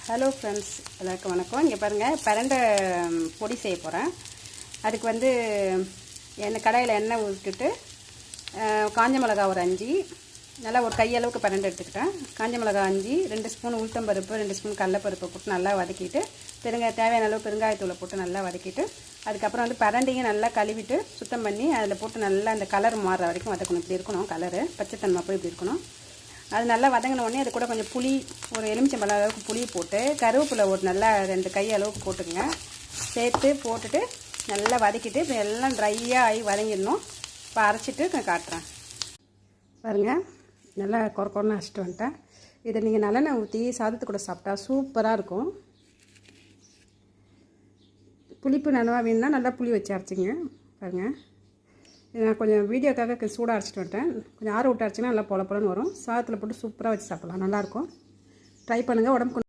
Hello friends, எல்லாருக்கும் வணக்கம். இங்கே பாருங்கள், பிரண்டை பொடி செய்ய போகிறேன். அதுக்கு வந்து கடாயில் எண்ணெய் ஊற்றிட்டு காஞ்ச மிளகா ஒரு 5, நல்லா ஒரு கையளவுக்கு பிரண்டை எடுத்துக்கிட்டேன். காஞ்ச மிளகா 5, 2 ஸ்பூன் உளுத்தம்பருப்பு, 2 ஸ்பூன் கடலைப்பருப்பு போட்டு நல்லா வதக்கிட்டு, தேவையான அளவு பெருங்காயத்தூளை போட்டு நல்லா வதக்கிட்டு, அதுக்கப்புறம் வந்து பிரண்டையும் நல்லா கழுவிட்டு சுத்தம் பண்ணி அதில் போட்டு நல்லா அந்த கலர் மாறுற வரைக்கும் வதக்கணும். இப்படி இருக்கணும் கலரு, பச்சைத்தன்மை போய் இப்படி இருக்கணும். அது நல்லா வதங்கின உடனே அது கூட கொஞ்சம் புளி, ஒரு எலுமிச்சம்பழம் அளவுக்கு புளி போட்டு, கருவேப்பிலை ஒரு நல்லா 2 கை அளவுக்கு போட்டுங்க, சேர்த்து போட்டுட்டு நல்லா வதக்கிட்டு இப்போ எல்லாம் ட்ரையாக ஆகி வதங்கிடணும். இப்போ அரைச்சிட்டு நான் காட்டுறேன் பாருங்கள். நல்லா குறன்னு அரைச்சிட்டு வந்துட்டேன். இதை நீங்கள் நல்லெண்ணெய் ஊற்றி சாதத்து கூட சாப்பிட்டா சூப்பராக இருக்கும். புளிப்பு நல்லா வேணும்னா நல்லா புளி வச்சு அரைச்சிங்க பாருங்கள். நான் கொஞ்சம் வீடியோக்காக சூடாக அரைச்சிட்டு வந்துட்டேன். கொஞ்சம் ஆற விட்டு அரைச்சிங்கன்னா நல்லா பொல பொலன்னு வரும். சாதத்தில் போட்டு சூப்பராக வச்சு சாப்பிட்லாம், நல்லாயிருக்கும். ட்ரை பண்ணுங்கள். உடம்புக்கு